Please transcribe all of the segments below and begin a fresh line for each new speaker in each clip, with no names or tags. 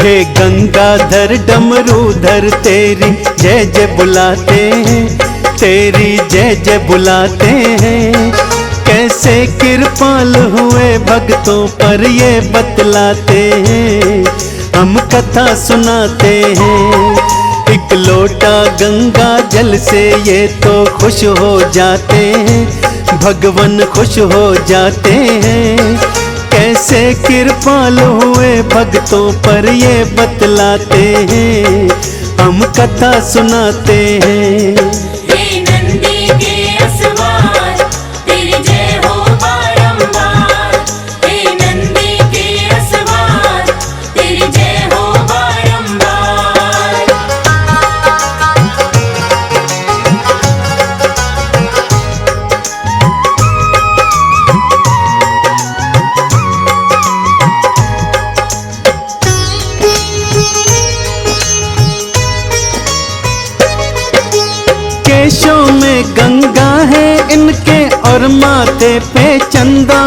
हे गंगाधर डमरूधर तेरी जय जय बुलाते हैं, तेरी जय जय बुलाते हैं। कैसे कृपाल हुए भक्तों पर ये बतलाते हैं, हम कथा सुनाते हैं। एक लोटा गंगा जल से ये तो खुश हो जाते हैं, भगवान खुश हो जाते हैं। कैसे कृपाल हुए भक्तों पर ये बतलाते हैं, हम कथा सुनाते हैं। केशों में गंगा है इनके और माथे पे चंदा,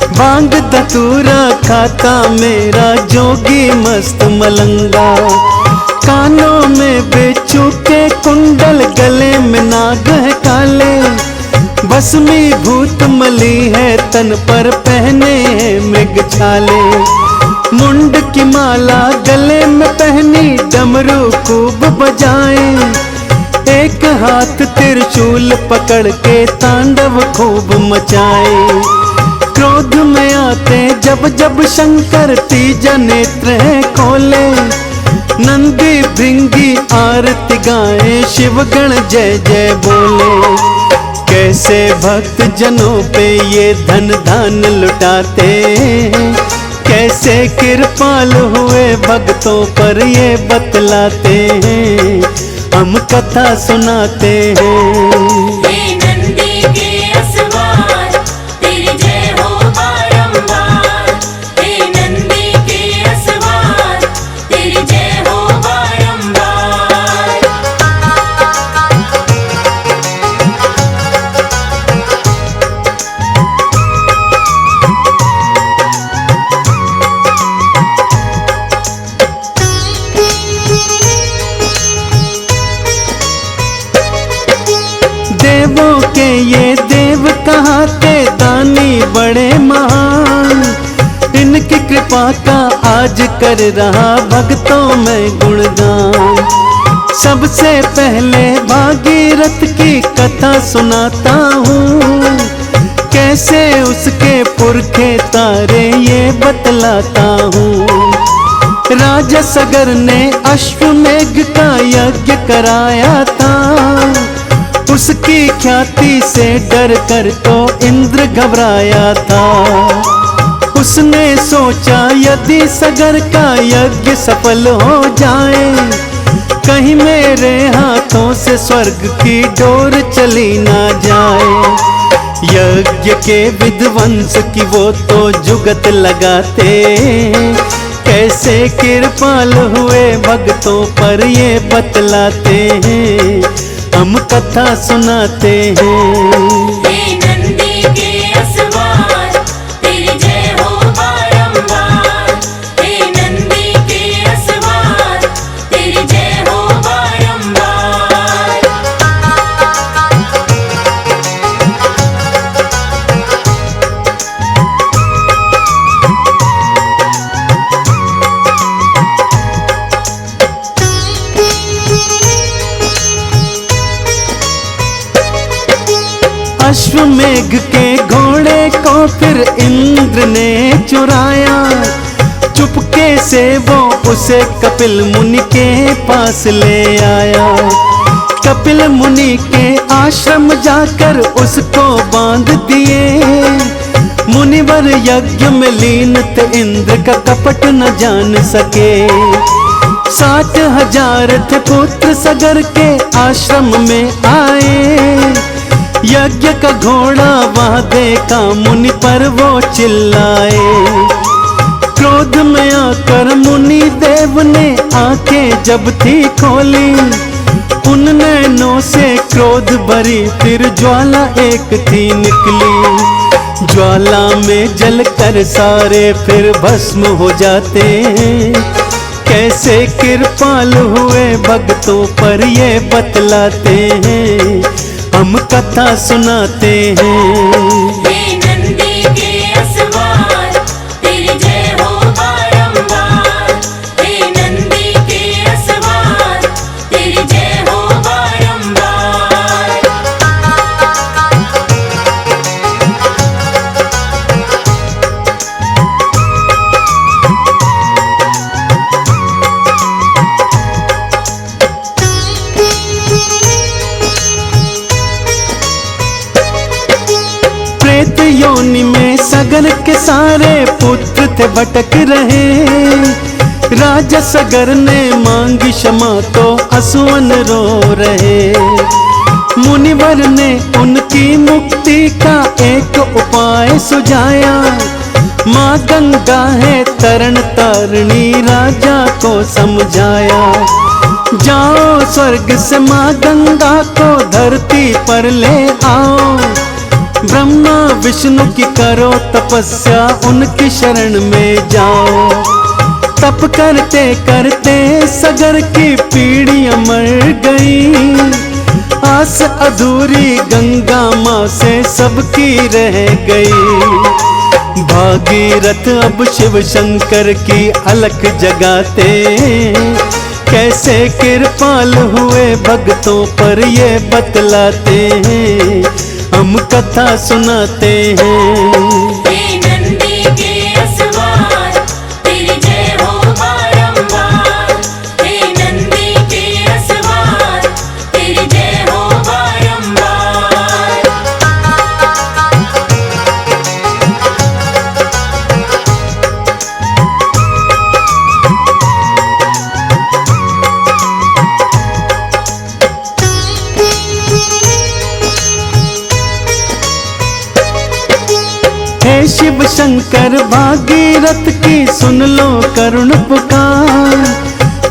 भांग धतूरा खाता मेरा जोगी मस्त मलंगा। कानों में बिच्छू के कुंडल, गले में नाग है काले, भस्मी भूत मली है तन पर पहने हैं मृग छाले। मुंड की माला गले में पहनी, डमरू खूब बजाए, एक हाथ त्रिशूल पकड़ के तांडव खूब मचाए। क्रोध में आते जब जब शंकर, तीजा नेत्र है खोले, नंदी भृंगी आरती गाए, शिवगण जय जय बोले। कैसे भक्त जनों पे ये धन दान लुटाते हैं, कैसे कृपाल हुए भक्तों पर ये बतलाते हैं, हम कथा सुनाते हैं। देवों के ये देव कहाते, दानी बड़े महान, इनकी कृपा का आज कर रहा भक्तों में गुणगान। सबसे पहले भागीरथ की कथा सुनाता हूँ, कैसे उसके पुरखे तारे ये बतलाता हूँ। राजा सगर ने अश्वमेघ का यज्ञ कराया था, उसकी ख्याति से डर कर तो इंद्र घबराया था। उसने सोचा यदि सगर का यज्ञ सफल हो जाए, कहीं मेरे हाथों से स्वर्ग की डोर चली ना जाए। यज्ञ के विध्वंस की वो तो जुगत लगाते, कैसे कृपाल हुए भक्तों पर ये बतलाते हैं, हम कथा सुनाते हैं। अश्वमेघ के घोड़े को फिर इंद्र ने चुराया, चुपके से वो उसे कपिल मुनि के पास ले आया। कपिल मुनि के आश्रम जाकर उसको बांध दिए, मुनिवर यज्ञ में लीन थे, इंद्र का कपट न जान सके। 60,000 थे पुत्र सगर के आश्रम में आए, यज्ञ का घोड़ा वहां देखा मुनि पर वो चिल्लाए। क्रोध में आकर मुनि देव ने आंखें जब थी खोली, उन नैनों से क्रोध भरी फिर ज्वाला एक थी निकली। ज्वाला में जलकर सारे फिर भस्म हो जाते हैं, कैसे कृपाल हुए भक्तों पर ये बतलाते हैं, हम कथा सुनाते हैं।
हे नंदी के असवार, तेरी जय हो बारंबार। हे नंदी के असवार, तेरी जय हो बारंबार।
प्रेत योनि में सगर के सारे पुत्र थे भटक रहे, राजा सगर ने मांगी क्षमा तो असुवन रो रहे। मुनिवर ने उनकी मुक्ति का एक उपाय सुझाया, माँ गंगा है तरण तारणी राजा को समझाया। जाओ स्वर्ग से माँ गंगा को धरती पर ले आओ, ब्रह्मा विष्णु की करो तपस्या उनकी शरण में जाओ। तप करते करते सगर की पीढ़ियां मर गई, आस अधूरी गंगा माँ से सबकी रह गई। भागीरथ अब शिव शंकर की अलख जगाते, कैसे कृपाल हुए भक्तों पर ये बतलाते हैं, हम कथा सुनाते हैं।
हे नंदी के असवार, तेरी जय हो बारंबार। हे नंदी के असवार, तेरी जय हो बारंबार।
हे शिव शंकर भागीरथ की सुन लो करुण पुकार,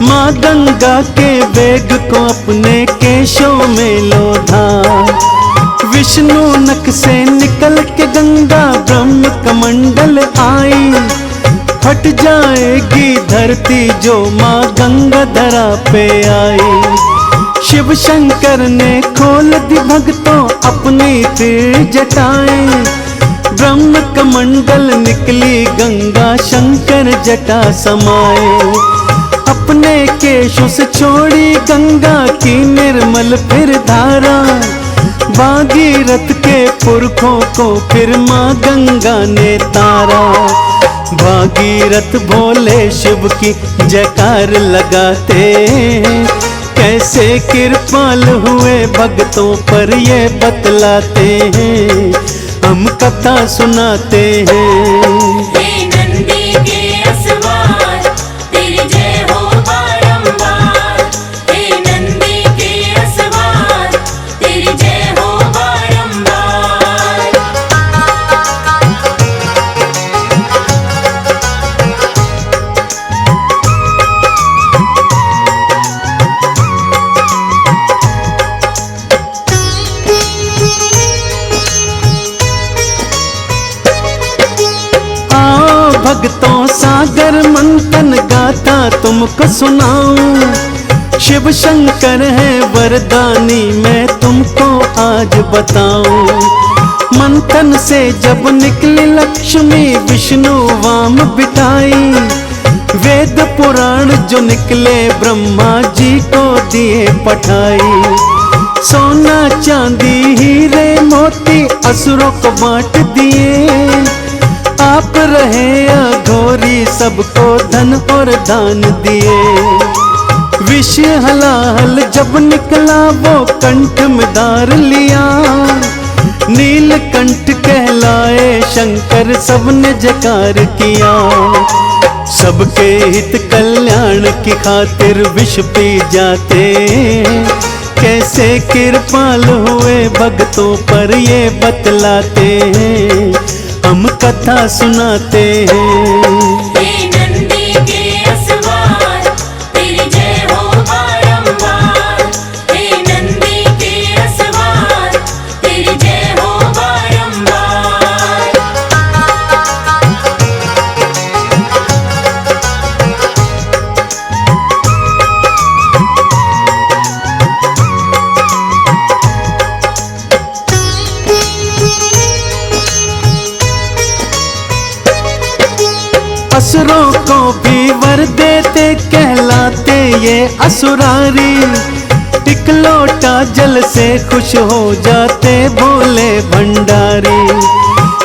माँ गंगा के वेग को अपने केशों में लो धार। विष्णु नख से निकल के गंगा ब्रह्म कमंडल आई, फट जाएगी धरती जो माँ गंगा धरा पे आई। शिव शंकर ने खोल दी भक्तों अपनी तीर जटाएं, ब्रह्म कमंडल निकली गंगा शंकर जटा समाए। अपने केशों से छोड़ी गंगा की निर्मल फिर धारा, भागीरथ के पुरखों को फिर माँ गंगा ने तारा। भागीरथ भोले शिव की जयकार लगाते, कैसे कृपाल हुए भक्तों पर ये बतलाते हैं, हम कथा सुनाते हैं।
हे नंदी के असवार, तेरी जय हो बारंबार। हे नंदी के असवार, तेरी जय हो बारंबार।
भक्तों सागर मंथन गाथा तुमको सुनाऊं, शिव शंकर है वरदानी मैं तुमको आज बताऊं। मंथन से जब निकली लक्ष्मी विष्णु वाम बिठाई, वेद पुराण जो निकले ब्रह्मा जी को दिए पठाई। सोना चांदी हीरे मोती असुरों को बांट दिए, आप रहे अघोरी सबको धन और दान दिए। विष हलाहल जब निकला वो कंठ में धार लिया, नीलकंठ कहलाए शंकर सबने जयकार किया। सबके हित कल्याण की खातिर विष पी जाते, कैसे कृपाल हुए भक्तों पर ये बतलाते हैं, हम कथा सुनाते हैं।
हे नंदी के असवार, तेरी जय हो बारंबार। हे नंदी के असवार, तेरी जय हो बारंबार।
दूसरों को भी वर देते, कहलाते ये असुरारी। एक लोटा जल से खुश हो जाते भोले भंडारी।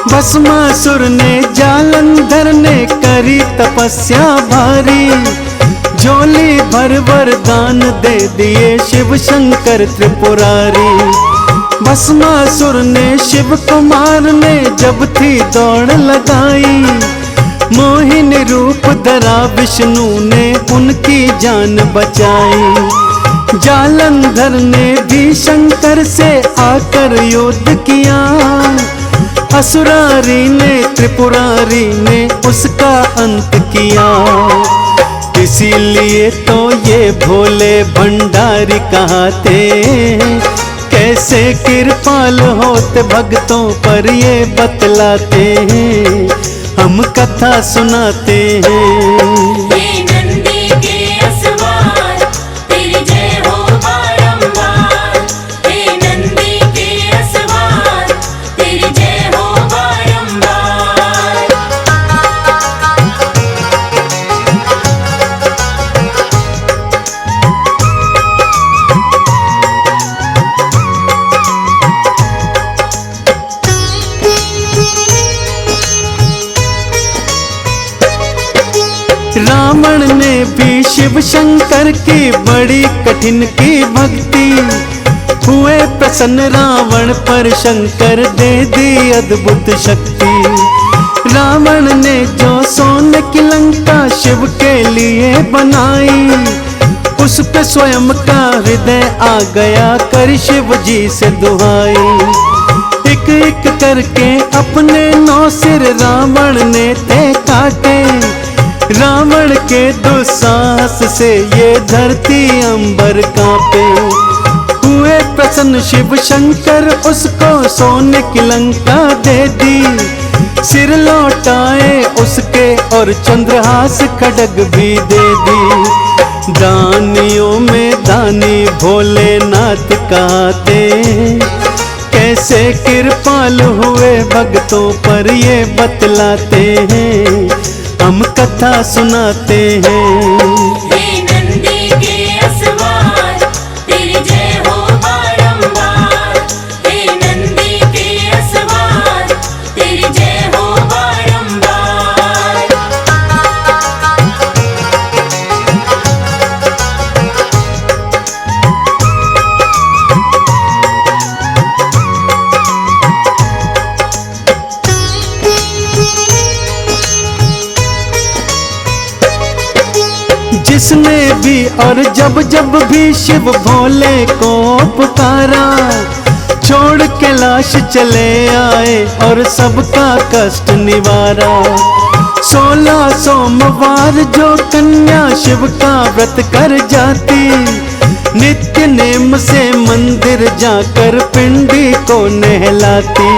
भस्मासुर ने जालंधर ने करी तपस्या भारी, झोली भर वरदान दे दिए शिव शंकर त्रिपुरारी। भस्मासुर ने शिव कुमार ने जब थी दौड़ लगाई, मोहिनी रूप धरा विष्णु ने उनकी जान बचाई। जालंधर ने भी शंकर से आकर युद्ध किया, असुरारी ने त्रिपुरारी ने उसका अंत किया। इसीलिए तो ये भोले भंडारी कहाते, कैसे कृपाल होते भक्तों पर ये बतलाते हैं, हम कथा सुनाते हैं।
हे नंदी के असवार, तेरी जय हो बारंबार। हे नंदी के असवार, तेरी जय हो बारंबार।
रावण ने भी शिव शंकर की बड़ी कठिन की भक्ति, हुए प्रसन्न रावण पर शंकर दे दी अद्भुत शक्ति। रावण ने जो सोने की लंका शिव के लिए बनाई, उस पे स्वयं का हृदय आ गया कर शिव जी से दुहाई। एक एक करके अपने 9 सिर रावण ने थे काटे, रावण के दुस्साहस से ये धरती अंबर कांपे। हुए प्रसन्न शिव शंकर उसको सोने की लंका दे दी, सिर लौटाए उसके और चंद्रहास खड्ग भी दे दी। दानियों में दानी भोलेनाथ कहते, कैसे कृपाल हुए भक्तों पर ये बतलाते हैं, हम कथा सुनाते हैं।
हे नंदी के असवार, तेरी जय हो बारंबार। हे नंदी के असवार, तेरी जय हो बारंबार।
जिसने भी और जब जब भी शिव भोले को पुकारा, छोड़ के लाश चले आए और सबका कष्ट निवारा। 16 सोमवार जो कन्या शिव का व्रत कर जाती, नित्य नेम से मंदिर जाकर पिंडी को नहलाती।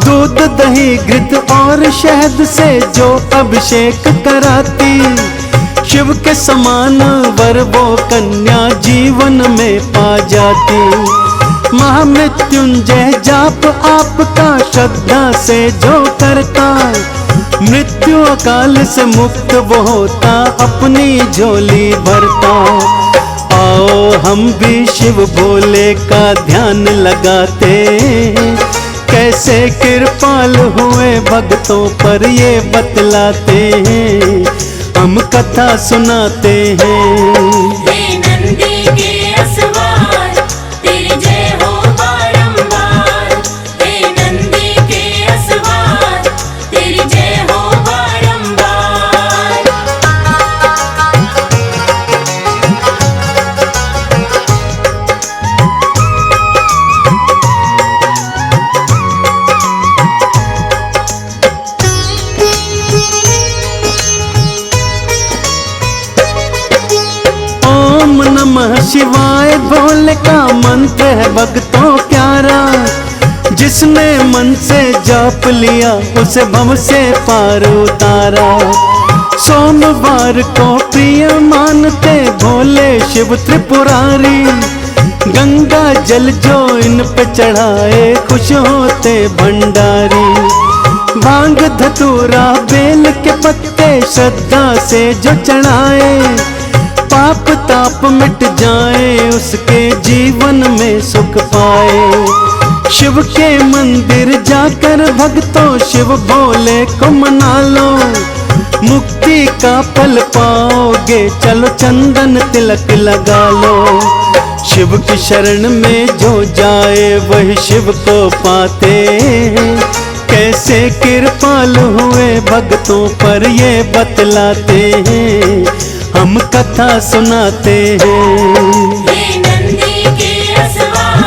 दूध दही घृत और शहद से जो अभिषेक कराती, शिव के समान वर वो कन्या जीवन में पा जाती। महामृत्युंजय जाप आपका श्रद्धा से जो करता, मृत्यु काल से मुक्त वो होता अपनी झोली भरता। आओ हम भी शिव भोले का ध्यान लगाते, कैसे कृपाल हुए भक्तों पर ये बतलाते हैं, हम कथा सुनाते हैं।
हे नंदी के असवार, तेरी जय हो बारंबार। हे नंदी के असवार, तेरी जय हो बारंबार।
नमः शिवाय भोले का मंत्र है भक्तों प्यारा, जिसने मन से जाप लिया उसे भव से पार उतारा। सोमवार को प्रिय मानते भोले शिव त्रिपुरारी, गंगा जल जो इन पे चढ़ाए खुश होते भंडारी। भांग धतूरा बेल के पत्ते श्रद्धा से जो चढ़ाए, पाप ताप मिट जाए, उसके जीवन में सुख पाए। शिव के मंदिर जाकर भक्तों शिव भोले को मना लो, मुक्ति का फल पाओगे, चलो चंदन तिलक लगा लो। शिव की शरण में जो जाए वही शिव को पाते हैं, कैसे कृपाल हुए भक्तों पर ये बतलाते हैं, हम कथा सुनाते हैं।
हे नंदी के असवार